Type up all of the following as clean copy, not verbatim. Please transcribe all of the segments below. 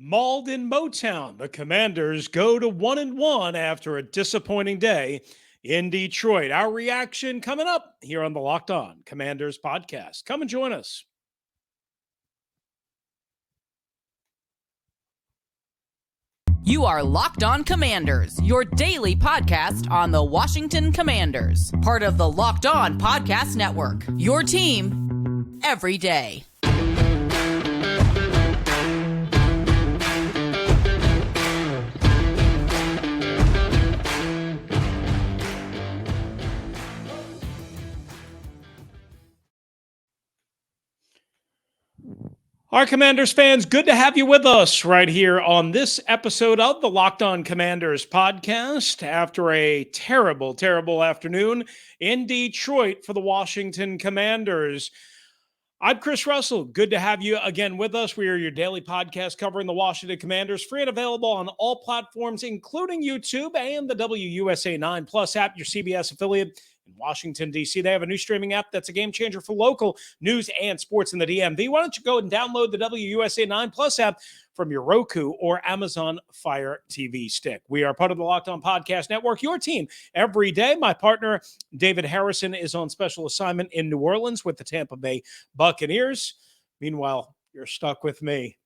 Mauled in Motown. The Commanders go to 1-1 after a disappointing day in Detroit. Our reaction coming up here on the Locked On Commanders podcast. Come and join us. You are Locked On Commanders, your daily podcast on the Washington Commanders. Part of the Locked On Podcast Network, your team every day. Our Commanders fans, good to have you with us right here on this episode of the Locked On Commanders podcast after a terrible, terrible afternoon in Detroit for the Washington Commanders. I'm Chris Russell. Good to have you again with us. We are your daily podcast covering the Washington Commanders, free and available on all platforms, including YouTube and the WUSA 9 Plus app, your CBS affiliate in Washington, D.C. They have a new streaming app that's a game changer for local news and sports in the DMV. Why don't you go and download the WUSA 9 Plus app from your Roku or Amazon Fire TV stick. We are part of the Locked On Podcast Network, your team every day. My partner, David Harrison, is on special assignment in New Orleans with the Tampa Bay Buccaneers. Meanwhile, you're stuck with me.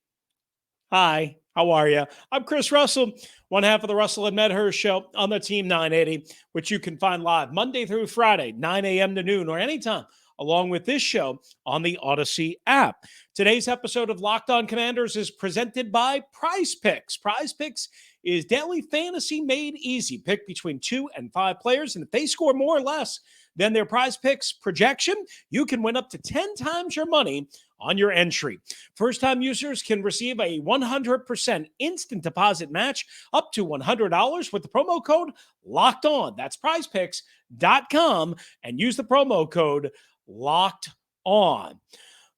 Hi, how are you? I'm Chris Russell, one half of the Russell and Medhurst show on the Team 980, which you can find live Monday through Friday, 9 a.m. to noon or anytime, along with this show on the Audacy app. Today's episode of Locked On Commanders is presented by Prize Picks. Prize Picks is daily fantasy made easy. Pick between 2 and 5 players, and if they score more or less than their Prize Picks projection, you can win up to 10 times your money on your entry. First-time users can receive a 100% instant deposit match up to $100 with the promo code Locked On. That's prizepicks.com and use the promo code Locked On.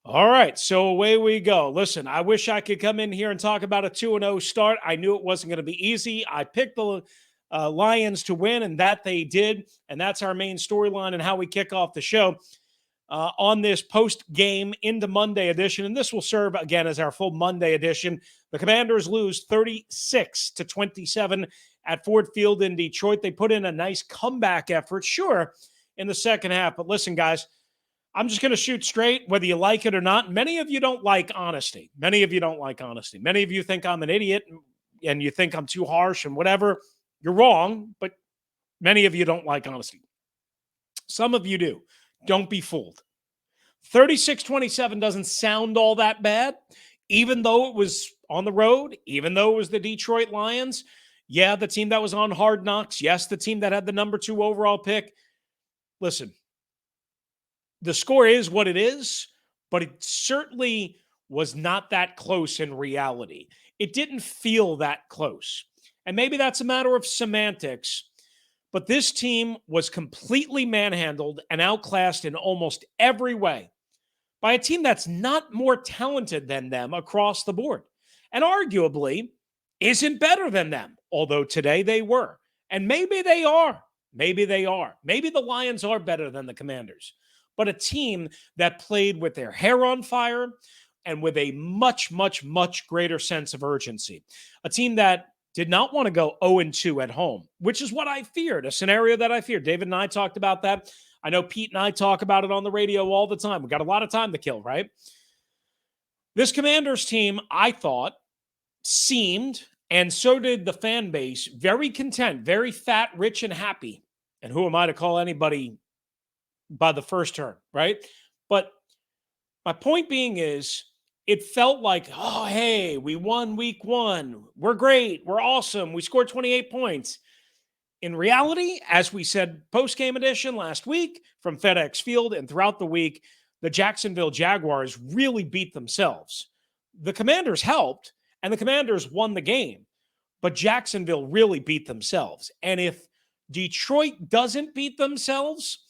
All right, so away we go. Listen, I wish I could come in here and talk about a 2-0 start. I knew it wasn't going to be easy. I picked the Lions to win, and that they did, and that's our main storyline and how we kick off the show on this post-game into Monday edition, and this will serve, again, as our full Monday edition. The Commanders lose 36-27 at Ford Field in Detroit. They put in a nice comeback effort, sure, in the second half, but listen, guys, I'm just going to shoot straight, whether you like it or not. Many of you don't like honesty. Many of you don't like honesty. Many of you think I'm an idiot and you think I'm too harsh and whatever. You're wrong, but many of you don't like honesty. Some of you do. Don't be fooled. 36-27 doesn't sound all that bad, even though it was on the road, even though it was the Detroit Lions. Yeah, the team that was on Hard Knocks. Yes, the team that had the number 2 overall pick. Listen, the score is what it is, but it certainly was not that close in reality. It didn't feel that close. And maybe that's a matter of semantics, but this team was completely manhandled and outclassed in almost every way by a team that's not more talented than them across the board, and arguably isn't better than them, although today they were. And maybe they are. Maybe they are. Maybe the Lions are better than the Commanders. But a team that played with their hair on fire and with a much, much, much greater sense of urgency. A team that did not want to go 0-2 at home, which is what I feared, a scenario that I feared. David and I talked about that. I know Pete and I talk about it on the radio all the time. We got a lot of time to kill, right? This Commanders team, I thought, seemed, and so did the fan base, very content, very fat, rich, and happy. And who am I to call anybody by the first term, right? But my point being is, it felt like, oh, hey, we won week 1. We're great. We're awesome. We scored 28 points. In reality, as we said post-game edition last week from FedEx Field and throughout the week, the Jacksonville Jaguars really beat themselves. The Commanders helped, and the Commanders won the game, but Jacksonville really beat themselves. And if Detroit doesn't beat themselves,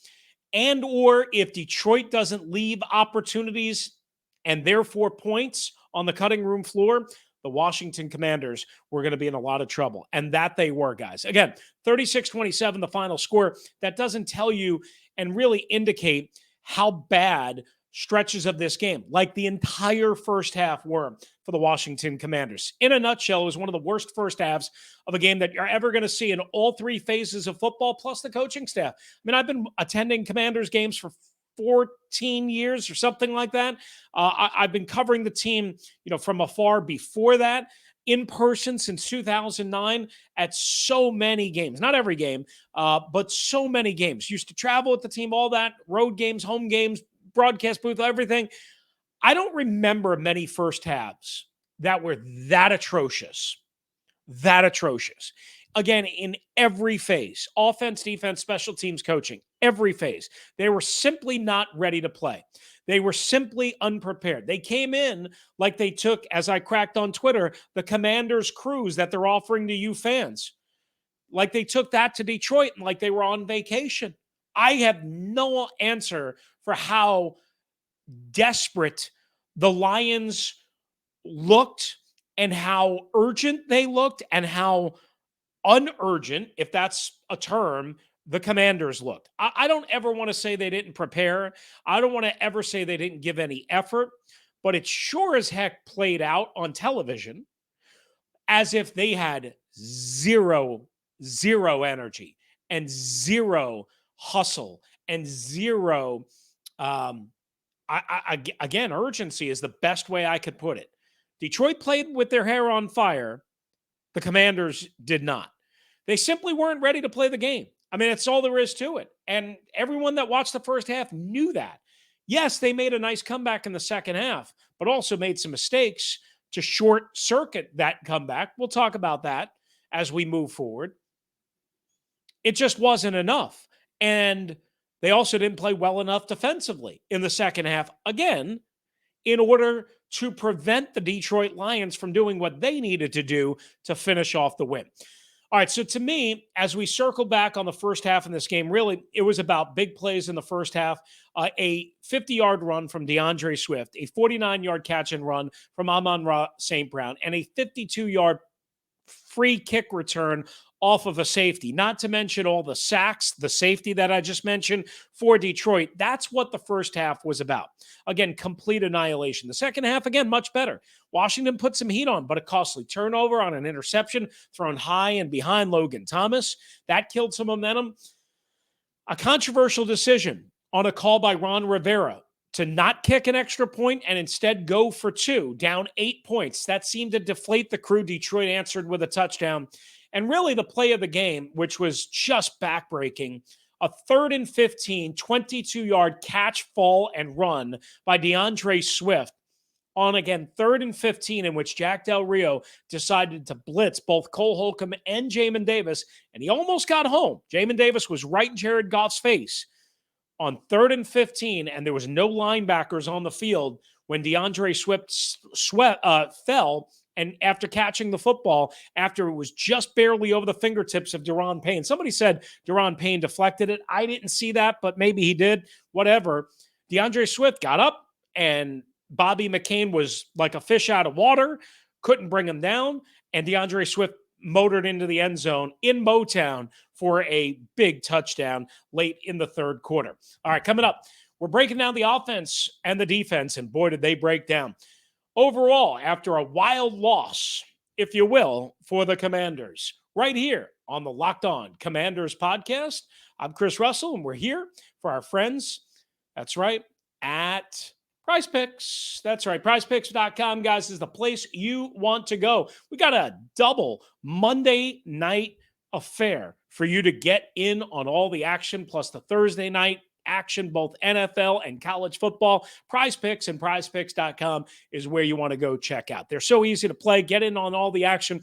and or if Detroit doesn't leave opportunities and therefore points on the cutting room floor, the Washington Commanders were going to be in a lot of trouble. And that they were, guys. Again, 36-27, the final score. That doesn't tell you and really indicate how bad stretches of this game, like the entire first half were for the Washington Commanders. In a nutshell, it was one of the worst first halves of a game that you're ever going to see in all three phases of football, plus the coaching staff. I mean, I've been attending Commanders games for 14 years or something like that. I've been covering the team, from afar before that, in person since 2009 at so many games, not every game, but so many games. Used to travel with the team, all that, road games, home games, broadcast booth, everything. I don't remember many first halves that were that atrocious. That atrocious. Again, in every phase, offense, defense, special teams, coaching, every phase, they were simply not ready to play. They were simply unprepared. They came in like they took, as I cracked on Twitter, the Commanders cruise that they're offering to you fans. Like they took that to Detroit and like they were on vacation. I have no answer for how desperate the Lions looked and how urgent they looked and how unurgent, if that's a term, the Commanders looked. I don't ever want to say they didn't prepare. I don't want to ever say they didn't give any effort, but it sure as heck played out on television as if they had zero energy and zero hustle and zero, again, urgency is the best way I could put it. Detroit played with their hair on fire. The Commanders did not. They simply weren't ready to play the game. I mean, that's all there is to it. And everyone that watched the first half knew that. Yes, they made a nice comeback in the second half, but also made some mistakes to short circuit that comeback. We'll talk about that as we move forward. It just wasn't enough. And they also didn't play well enough defensively in the second half, again, in order to prevent the Detroit Lions from doing what they needed to do to finish off the win. All right, so to me, as we circle back on the first half in this game, really, it was about big plays in the first half, a 50-yard run from DeAndre Swift, a 49-yard catch and run from Amon-Ra St. Brown, and a 52-yard free kick return off of a safety, not to mention all the sacks, the safety that I just mentioned for Detroit. That's what the first half was about. Again, complete annihilation. The second half, again, much better. Washington put some heat on, but a costly turnover on an interception thrown high and behind Logan Thomas. That killed some momentum. A controversial decision on a call by Ron Rivera to not kick an extra point and instead go for two, down 8 points. That seemed to deflate the crew. Detroit answered with a touchdown. And really the play of the game, which was just backbreaking, a 3rd and 15, 22-yard catch, fall, and run by DeAndre Swift on, again, 3rd and 15, in which Jack Del Rio decided to blitz both Cole Holcomb and Jamin Davis, and he almost got home. Jamin Davis was right in Jared Goff's face on 3rd and 15, and there was no linebackers on the field when DeAndre Swift fell. And after catching the football, after it was just barely over the fingertips of Daron Payne. Somebody said Daron Payne deflected it. I didn't see that, but maybe he did. Whatever. DeAndre Swift got up, and Bobby McCain was like a fish out of water, couldn't bring him down, and DeAndre Swift motored into the end zone in Motown for a big touchdown late in the third quarter. All right, coming up, we're breaking down the offense and the defense, and boy, did they break down. Overall, after a wild loss, if you will, for the Commanders, right here on the Locked On Commanders podcast, I'm Chris Russell, and we're here for our friends, that's right, at Prize Picks. That's right, prizepicks.com, guys, is the place you want to go. We got a double Monday night affair for you to get in on all the action, plus the Thursday night action, both NFL and college football. Prize Picks and prizepicks.com is where you want to go check out. They're so easy to play. Get in on all the action.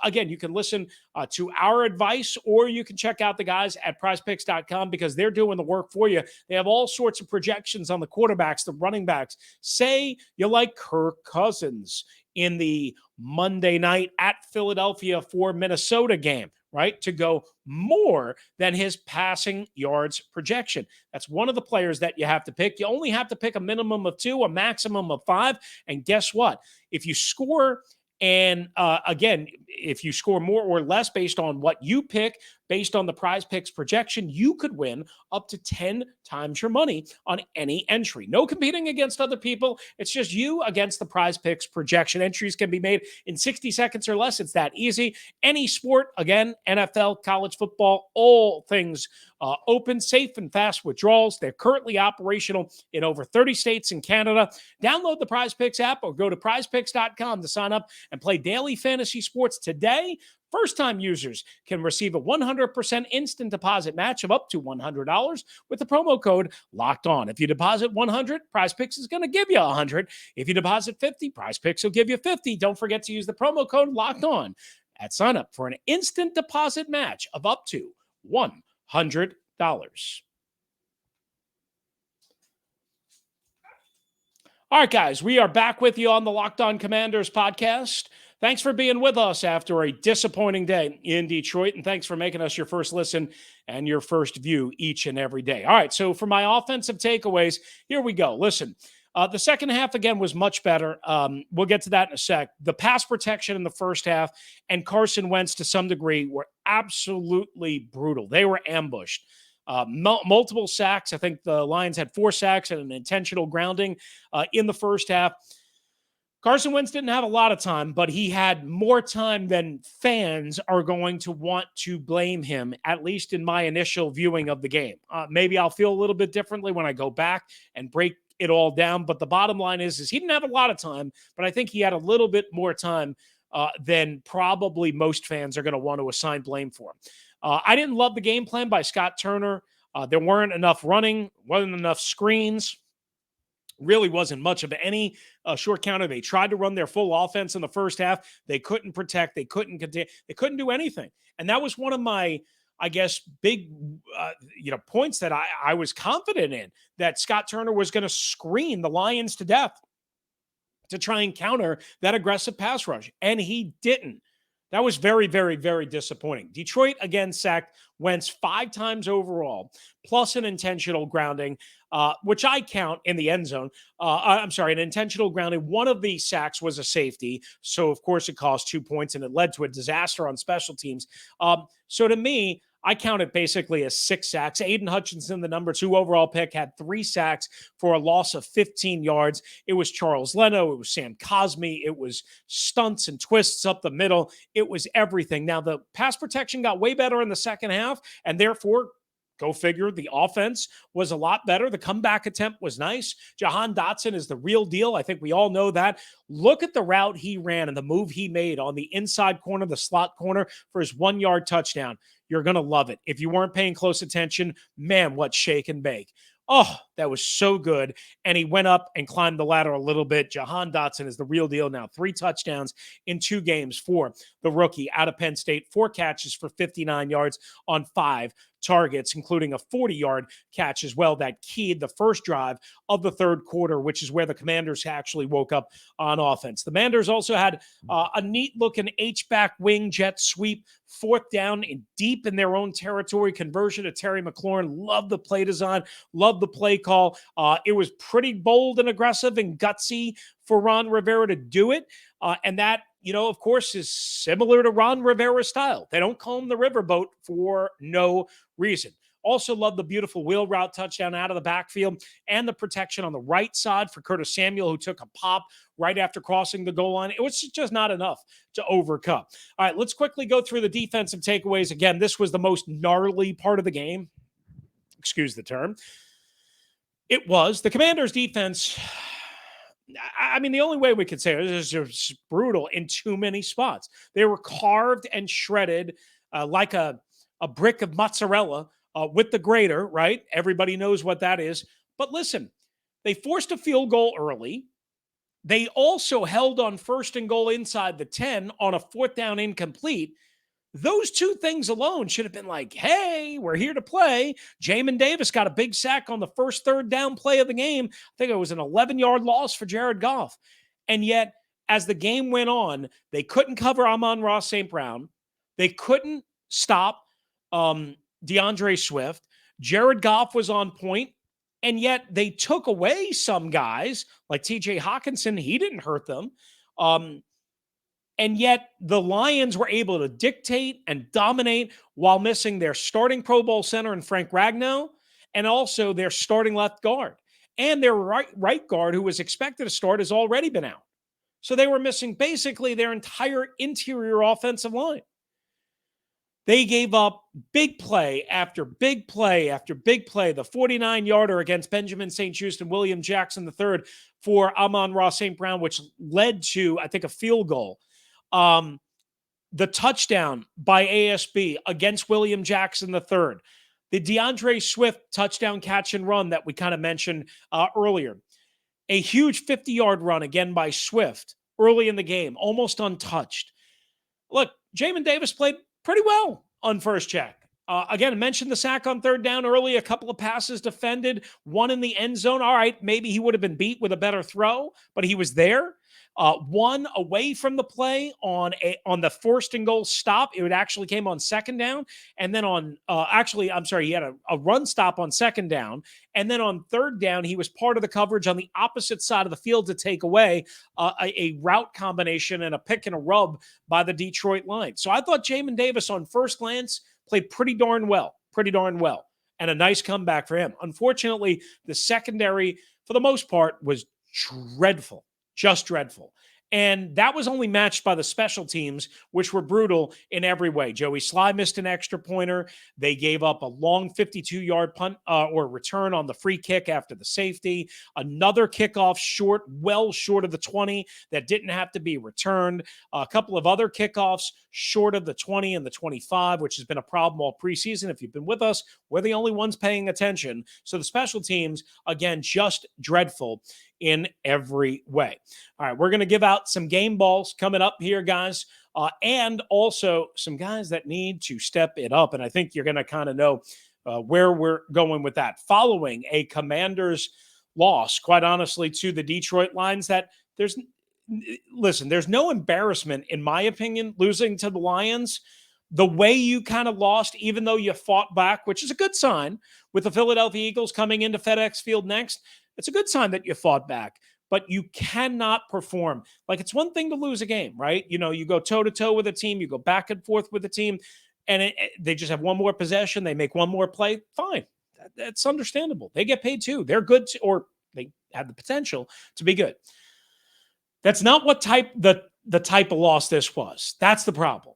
Again, you can listen to our advice, or you can check out the guys at prizepicks.com because they're doing the work for you. They have all sorts of projections on the quarterbacks, the running backs. Say you like Kirk Cousins in the Monday night at Philadelphia for Minnesota game, right? To go more than his passing yards projection. That's one of the players that you have to pick. You only have to pick a minimum of 2, a maximum of 5. And guess what? If you score, and again, if you score more or less based on what you pick, Based on the Prize Picks projection, you could win up to 10 times your money on any entry. No competing against other people. It's just you against the Prize Picks projection. Entries can be made in 60 seconds or less. It's that easy. Any sport, again, NFL, college football, all things open, safe, and fast withdrawals. They're currently operational in over 30 states and Canada. Download the Prize Picks app or go to prizepicks.com to sign up and play daily fantasy sports today. First-time users can receive a 100% instant deposit match of up to $100 with the promo code Locked On. If you deposit $100, Prize Picks is going to give you $100. If you deposit $50, Prize Picks will give you $50. Don't forget to use the promo code Locked On at sign up for an instant deposit match of up to $100. All right, guys, we are back with you on the Locked On Commanders podcast. Thanks for being with us after a disappointing day in Detroit, and thanks for making us your first listen and your first view each and every day. All right, so for my offensive takeaways, here we go. Listen, the second half, again, was much better. We'll get to that in a sec. The pass protection in the first half and Carson Wentz, to some degree, were absolutely brutal. They were ambushed. Multiple sacks. I think the Lions had 4 sacks and an intentional grounding in the first half. Carson Wentz didn't have a lot of time, but he had more time than fans are going to want to blame him, at least in my initial viewing of the game. Maybe I'll feel a little bit differently when I go back and break it all down. But the bottom line is he didn't have a lot of time, but I think he had a little bit more time than probably most fans are going to want to assign blame for him. I didn't love the game plan by Scott Turner. There weren't enough running, wasn't enough screens. Really wasn't much of any short counter. They tried to run their full offense in the first half. They couldn't protect. They couldn't contain. They couldn't do anything. And that was one of my, I guess, big points that I was confident in, that Scott Turner was going to screen the Lions to death to try and counter that aggressive pass rush. And he didn't. That was very, very, very disappointing. Detroit, again, sacked Wentz 5 times overall, plus an intentional grounding, which I count in the end zone. An intentional grounding. One of the sacks was a safety. So, of course, it cost 2 points, and it led to a disaster on special teams. So, to me, I counted basically as 6 sacks. Aiden Hutchinson, the number 2 overall pick, had 3 sacks for a loss of 15 yards. It was Charles Leno. It was Sam Cosmi. It was stunts and twists up the middle. It was everything. Now, the pass protection got way better in the second half, and therefore, go figure, the offense was a lot better. The comeback attempt was nice. Jahan Dotson is the real deal. I think we all know that. Look at the route he ran and the move he made on the inside corner, the slot corner, for his 1-yard touchdown. You're going to love it. If you weren't paying close attention, man, what shake and bake. Oh, that was so good. And he went up and climbed the ladder a little bit. Jahan Dotson is the real deal now. 3 touchdowns in 2 games for the rookie out of Penn State. 4 catches for 59 yards on 5 targets, including a 40-yard catch as well that keyed the first drive of the third quarter, which is where the Commanders actually woke up on offense. The Commanders also had a neat-looking H-back wing jet sweep, 4th down and deep in their own territory, conversion to Terry McLaurin. Love the play design, love the play call. It was pretty bold and aggressive and gutsy for Ron Rivera to do it, and that, of course, is similar to Ron Rivera's style. They don't comb the riverboat for no reason. Also love the beautiful wheel route touchdown out of the backfield and the protection on the right side for Curtis Samuel, who took a pop right after crossing the goal line. It was just not enough to overcome. All right, let's quickly go through the defensive takeaways. Again, this was the most gnarly part of the game. Excuse the term. It was. The Commanders' defense, I mean, the only way we could say it is just brutal in too many spots. They were carved and shredded like a brick of mozzarella with the grater, right? Everybody knows what that is. But listen, they forced a field goal early. They also held on 1st and goal inside the 10 on a 4th down incomplete. Those 2 things alone should have been like, hey, we're here to play. Jamin Davis got a big sack on the first 3rd down play of the game. I think it was an 11-yard loss for Jared Goff. And yet, as the game went on, they couldn't cover Amon-Ra St. Brown. They couldn't stop DeAndre Swift. Jared Goff was on point, and yet they took away some guys like TJ Hawkinson. He didn't hurt them. And yet the Lions were able to dictate and dominate while missing their starting Pro Bowl center in Frank Ragnow and also their starting left guard. And their right guard, who was expected to start, has already been out. So they were missing basically their entire interior offensive line. They gave up big play after big play after big play. The 49-yarder against Benjamin St-Juste and William Jackson III for Amon-Ra St. Brown, which led to, I think, a field goal. The touchdown by ASB against William Jackson III. The DeAndre Swift touchdown catch and run that we kind of mentioned earlier. A huge 50-yard run again by Swift early in the game, almost untouched. Look, Jamin Davis played pretty well on first check. Again, I mentioned the sack on third down early, a couple of passes defended, one in the end zone. All right, maybe he would have been beat with a better throw, but he was there. One away from the play on the first and goal stop. It actually came on second down. And then he had a run stop on second down. And then on third down, he was part of the coverage on the opposite side of the field to take away a route combination and a pick and a rub by the Detroit Lions. So I thought Jamin Davis on first glance played pretty darn well. And a nice comeback for him. Unfortunately, the secondary, for the most part, was dreadful. Just dreadful. And that was only matched by the special teams, which were brutal in every way. Joey Sly missed an extra pointer. They gave up a long 52-yard punt or return on the free kick after the safety. Another kickoff short, well short of the 20 that didn't have to be returned. A couple of other kickoffs short of the 20 and the 25, which has been a problem all preseason. If you've been with us, we're the only ones paying attention. So the special teams, again, just dreadful in every way. All right, we're going to give out some game balls coming up here, guys, and also some guys that need to step it up. And I think you're going to kind of know where we're going with that. Following a Commanders loss, quite honestly, to the Detroit Lions, there's no embarrassment, in my opinion, losing to the Lions. The way you kind of lost, even though you fought back, which is a good sign with the Philadelphia Eagles coming into FedEx Field next. It's a good sign that you fought back, but you cannot perform. Like, it's one thing to lose a game, right? You know, you go toe-to-toe with a team, you go back and forth with a team, and they just have one more possession, they make one more play. Fine. That's understandable. They get paid too. They're good, or they have the potential to be good. That's not what the type of loss this was. That's the problem.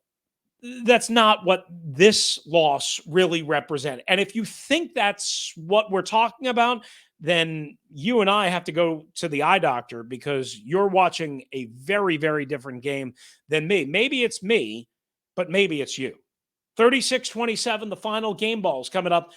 That's not what this loss really represented. And if you think that's what we're talking about, then you and I have to go to the eye doctor, because you're watching a very, very different game than me. Maybe it's me, but maybe it's you. 36-27, the final game ball's coming up.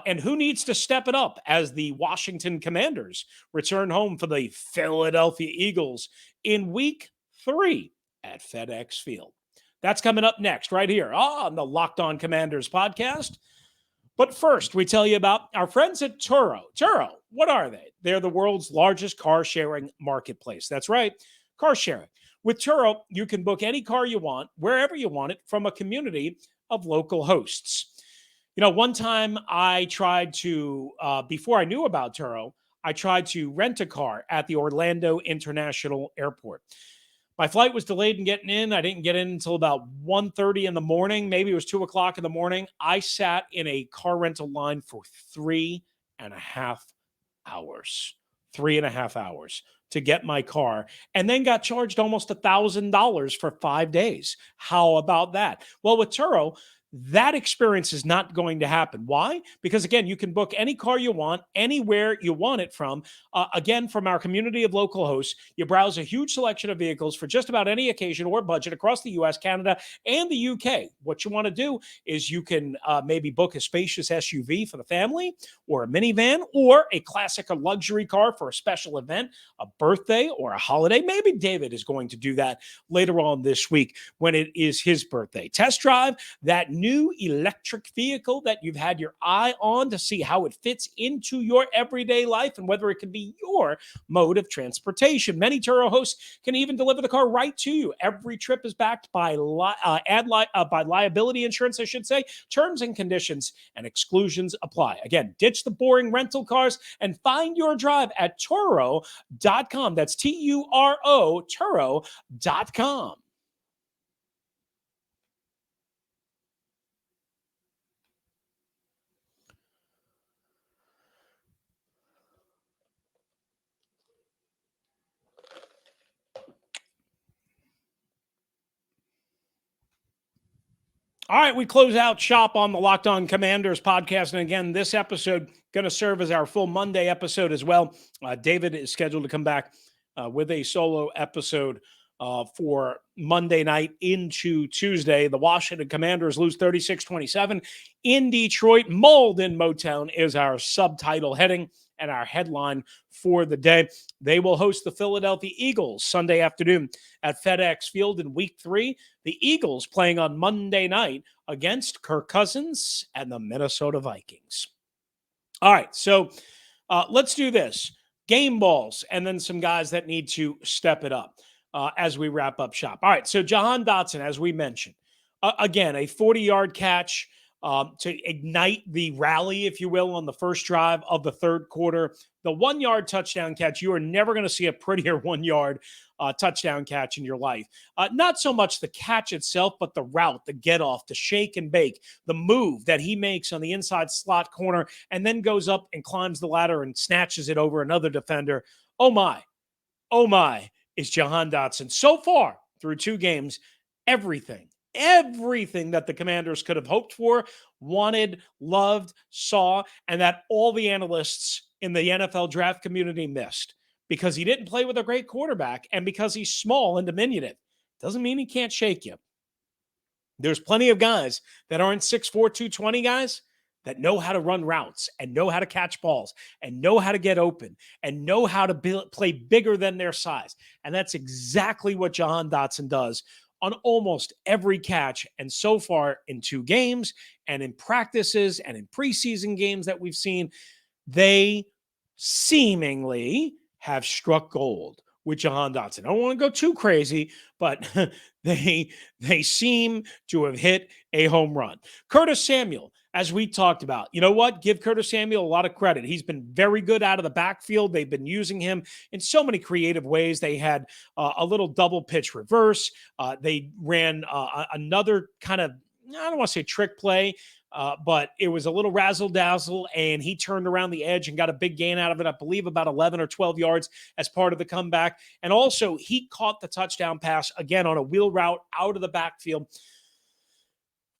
And who needs to step it up as the Washington Commanders return home for the Philadelphia Eagles in week 3 at FedEx Field? That's coming up next right here on the Locked On Commanders podcast. But first, we tell you about our friends at Turo. Turo, what are they? They're the world's largest car-sharing marketplace. That's right, car sharing. With Turo, you can book any car you want, wherever you want it, from a community of local hosts. You know, one time I tried to, before I knew about Turo, I tried to rent a car at the Orlando International Airport. My flight was delayed in getting in. I didn't get in until about 1:30 in the morning. Maybe it was 2 o'clock in the morning. I sat in a car rental line for 3.5 hours. 3.5 hours to get my car, and then got charged almost $1,000 for 5 days. How about that? Well, with Turo, that experience is not going to happen. Why? Because, again, you can book any car you want, anywhere you want it from. Again, from our community of local hosts, you browse a huge selection of vehicles for just about any occasion or budget across the U.S., Canada, and the U.K. What you want to do is you can maybe book a spacious SUV for the family, or a minivan, or a classic or luxury car for a special event, a birthday, or a holiday. Maybe David is going to do that later on this week when it is his birthday. Test drive that new electric vehicle that you've had your eye on to see how it fits into your everyday life and whether it can be your mode of transportation. Many Turo hosts can even deliver the car right to you. Every trip is backed by liability insurance, I should say. Terms and conditions and exclusions apply. Again, ditch the boring rental cars and find your drive at Turo.com. That's Turo, Turo.com. All right, we close out shop on the Locked On Commanders podcast. And again, this episode going to serve as our full Monday episode as well. David is scheduled to come back with a solo episode for Monday night into Tuesday. The Washington Commanders lose 36-27 in Detroit. Mauled in Motown is our subtitle heading and our headline for the day. They will host the Philadelphia Eagles Sunday afternoon at FedEx Field in Week 3. The Eagles playing on Monday night against Kirk Cousins and the Minnesota Vikings. All right, so let's do this. Game balls and then some guys that need to step it up as we wrap up shop. All right, so Jahan Dotson, as we mentioned, again, a 40-yard catch to ignite the rally, if you will, on the first drive of the third quarter. The 1-yard touchdown catch, you are never going to see a prettier 1-yard touchdown catch in your life. Not so much the catch itself, but the route, the get off, the shake and bake, the move that he makes on the inside slot corner and then goes up and climbs the ladder and snatches it over another defender. Oh my, is Jahan Dotson. So far through 2 games, everything that the Commanders could have hoped for, wanted, loved, saw, and that all the analysts in the NFL draft community missed because he didn't play with a great quarterback and because he's small and diminutive. Doesn't mean he can't shake you. There's plenty of guys that aren't 6'4", 220 guys that know how to run routes and know how to catch balls and know how to get open and know how to play bigger than their size. And that's exactly what Jahan Dotson does on almost every catch. And so far in 2 games and in practices and in preseason games that we've seen, they seemingly have struck gold with Jahan Dotson. I don't want to go too crazy, but they seem to have hit a home run. Curtis Samuel, as we talked about, you know what? Give Curtis Samuel a lot of credit. He's been very good out of the backfield. They've been using him in so many creative ways. They had a little double pitch reverse. They ran another kind of, I don't want to say trick play, but it was a little razzle-dazzle, and he turned around the edge and got a big gain out of it, I believe about 11 or 12 yards as part of the comeback. And also, he caught the touchdown pass, again, on a wheel route out of the backfield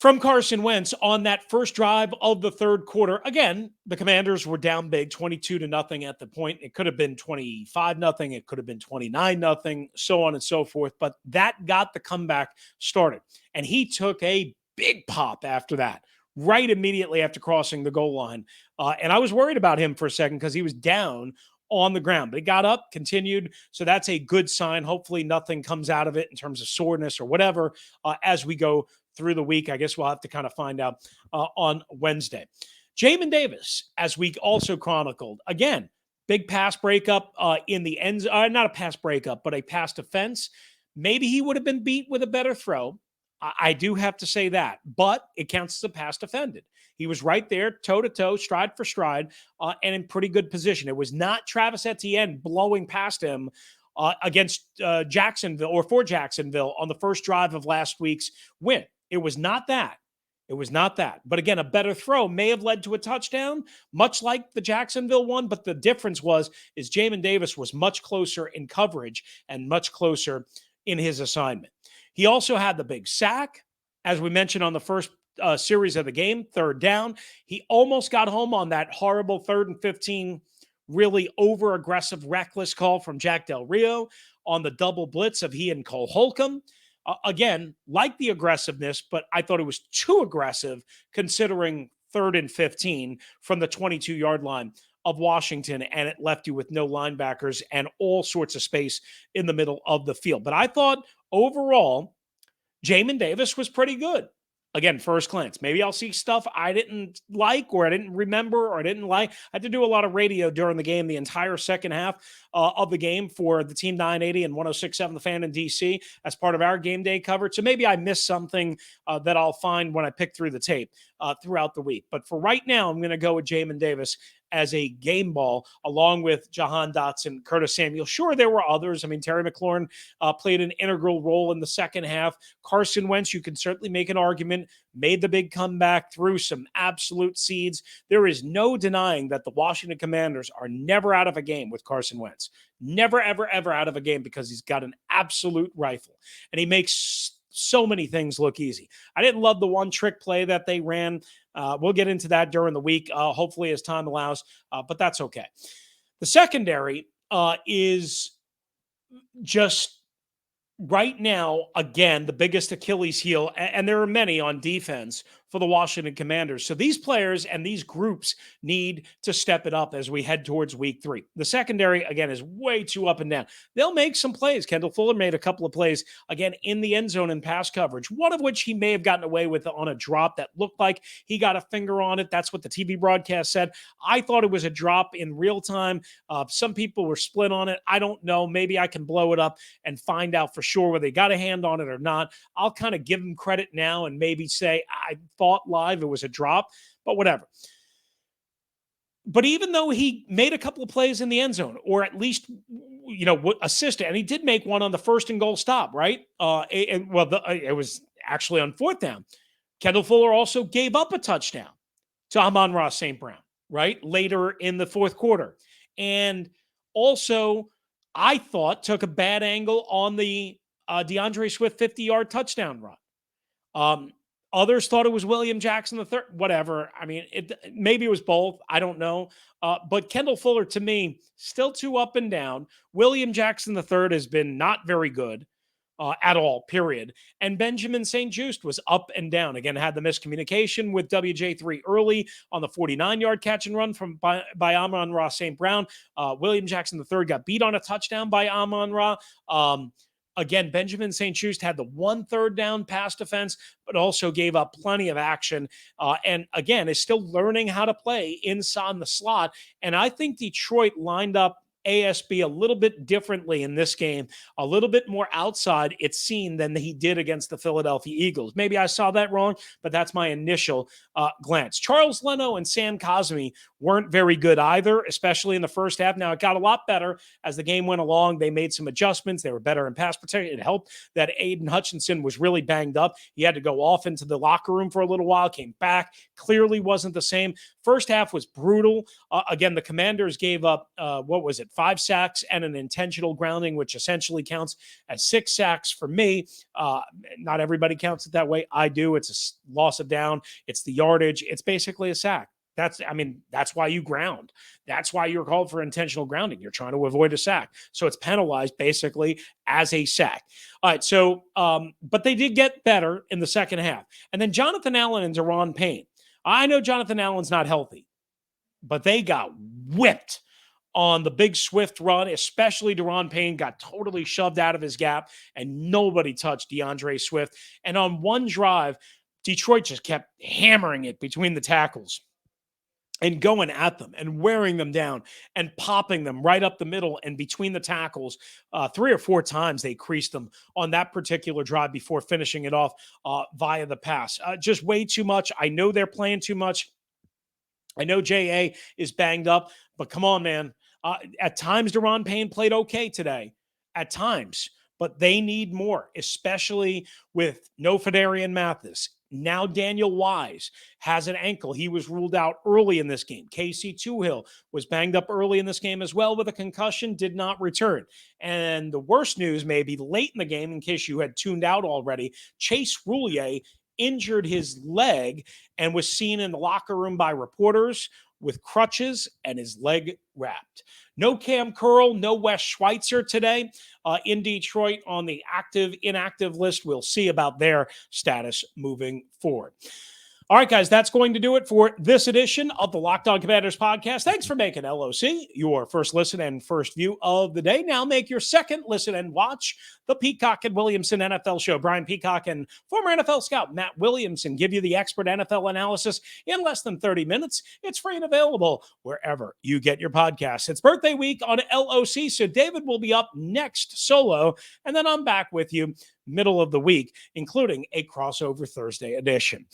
from Carson Wentz on that first drive of the third quarter. Again, the Commanders were down big, 22-0 at the point. It could have been 25-0. It could have been 29-0, so on and so forth. But that got the comeback started. And he took a big pop after that, right immediately after crossing the goal line. And I was worried about him for a second because he was down on the ground, but he got up, continued. So that's a good sign. Hopefully nothing comes out of it in terms of soreness or whatever as we go through the week. I guess we'll have to kind of find out on Wednesday. Jamin Davis, as we also chronicled, again, big pass breakup in the end. Not a pass breakup, but a pass defense. Maybe he would have been beat with a better throw. I do have to say that, but it counts as a pass defended. He was right there, toe-to-toe, stride for stride, and in pretty good position. It was not Travis Etienne blowing past him against Jacksonville or for Jacksonville on the first drive of last week's win. It was not that. It was not that. But again, a better throw may have led to a touchdown, much like the Jacksonville one. But the difference is Jamin Davis was much closer in coverage and much closer in his assignment. He also had the big sack, as we mentioned on the first series of the game, third down. He almost got home on that horrible 3rd and 15, really over-aggressive, reckless call from Jack Del Rio on the double blitz of he and Cole Holcomb. Again, like the aggressiveness, but I thought it was too aggressive considering 3rd and 15 from the 22-yard line of Washington, and it left you with no linebackers and all sorts of space in the middle of the field. But I thought overall, Jamin Davis was pretty good. Again, first glance. Maybe I'll see stuff I didn't like or I didn't remember or I didn't like. I had to do a lot of radio during the game, the entire second half of the game for the Team 980 and 106.7 The Fan in DC as part of our game day coverage. So maybe I missed something that I'll find when I pick through the tape throughout the week. But for right now, I'm going to go with Jamin Davis as a game ball, along with Jahan Dotson, Curtis Samuel. Sure, there were others. I mean, Terry McLaurin played an integral role in the second half. Carson Wentz, you can certainly make an argument, made the big comeback, threw some absolute seeds. There is no denying that the Washington Commanders are never out of a game with Carson Wentz. Never, ever, ever out of a game because he's got an absolute rifle. And he makes so many things look easy. I didn't love the one trick play that they ran. We'll get into that during the week, hopefully as time allows, but that's okay. The secondary is just right now, again, the biggest Achilles heel, and there are many on defense for the Washington Commanders. So these players and these groups need to step it up as we head towards week 3. The secondary, again, is way too up and down. They'll make some plays. Kendall Fuller made a couple of plays, again, in the end zone and pass coverage, one of which he may have gotten away with on a drop that looked like he got a finger on it. That's what the TV broadcast said. I thought it was a drop in real time. Some people were split on it. I don't know. Maybe I can blow it up and find out for sure whether they got a hand on it or not. I'll kind of give him credit now and maybe say I thought live it was a drop, but whatever. But even though he made a couple of plays in the end zone, or at least, assisted, and he did make one on the 1st and goal stop, right? It was actually on 4th down. Kendall Fuller also gave up a touchdown to Amon-Ra St. Brown, right? Later in the 4th quarter. And also, I thought took a bad angle on the DeAndre Swift 50-yard touchdown run. Others thought it was William Jackson III. Whatever. I mean, maybe it was both. I don't know. But Kendall Fuller, to me, still too up and down. William Jackson III has been not very good at all, period. And Benjamin St-Juste was up and down. Again, had the miscommunication with WJ3 early on the 49-yard catch and run by Amon-Ra St. Brown. William Jackson III got beat on a touchdown by Amon-Ra. Again, Benjamin St-Juste had the 1 3rd down pass defense, but also gave up plenty of action. And again, is still learning how to play inside the slot. And I think Detroit lined up ASB a little bit differently in this game, a little bit more outside, it's seen, than he did against the Philadelphia Eagles. Maybe I saw that wrong, but that's my initial glance. Charles Leno and Sam Cosmi weren't very good either, especially in the first half. Now, it got a lot better as the game went along. They made some adjustments. They were better in pass protection. It helped that Aiden Hutchinson was really banged up. He had to go off into the locker room for a little while, came back, clearly wasn't the same. First half was brutal. Again, the Commanders gave up, 5 sacks and an intentional grounding, which essentially counts as 6 sacks for me. Not everybody counts it that way. I do. It's a loss of down. It's the yardage. It's basically a sack. That's why you ground. That's why you're called for intentional grounding. You're trying to avoid a sack. So it's penalized basically as a sack. All right. So, but they did get better in the second half. And then Jonathan Allen and Deron Payne. I know Jonathan Allen's not healthy, but they got whipped on the big Swift run, especially Deron Payne got totally shoved out of his gap and nobody touched DeAndre Swift. And on one drive, Detroit just kept hammering it between the tackles and going at them and wearing them down and popping them right up the middle and between the tackles. 3 or 4 times they creased them on that particular drive before finishing it off via the pass. Just way too much. I know they're playing too much. I know J.A. is banged up, but come on, man. At times, Deron Payne played okay today. At times. But they need more, especially with no Fedarian Mathis. Now Daniel Wise has an ankle. He was ruled out early in this game. Casey Toohill was banged up early in this game as well with a concussion, did not return. And the worst news, maybe late in the game, in case you had tuned out already, Chase Roulier injured his leg and was seen in the locker room by reporters with crutches and his leg wrapped. No Cam Curl, no Wes Schweitzer today in Detroit on the inactive list. We'll see about their status moving forward. All right, guys, that's going to do it for this edition of the Locked On Commanders podcast. Thanks for making LOC your first listen and first view of the day. Now make your second listen and watch the Peacock and Williamson NFL show. Brian Peacock and former NFL scout Matt Williamson give you the expert NFL analysis in less than 30 minutes. It's free and available wherever you get your podcasts. It's birthday week on LOC, so David will be up next solo, and then I'm back with you middle of the week, including a crossover Thursday edition.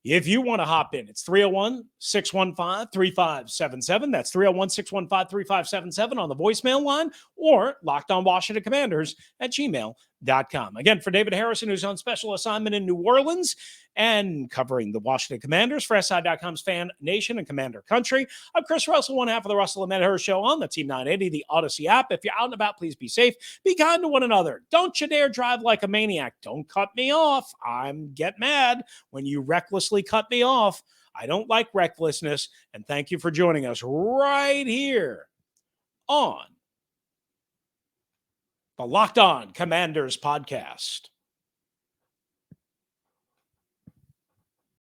If you want to hop in, it's 301-615-3577. That's 301-615-3577 on the voicemail line or LockedOnWashingtonCommanders@gmail.com. Again, for David Harrison, who's on special assignment in New Orleans and covering the Washington Commanders for SI.com's Fan Nation and Commander Country, I'm Chris Russell, one half of the Russell and Medhurst Show on the Team 980, the Audacy app. If you're out and about, please be safe. Be kind to one another. Don't you dare drive like a maniac. Don't cut me off. Get mad when you recklessly cut me off. I don't like recklessness. And thank you for joining us right here on the Locked On Commanders podcast.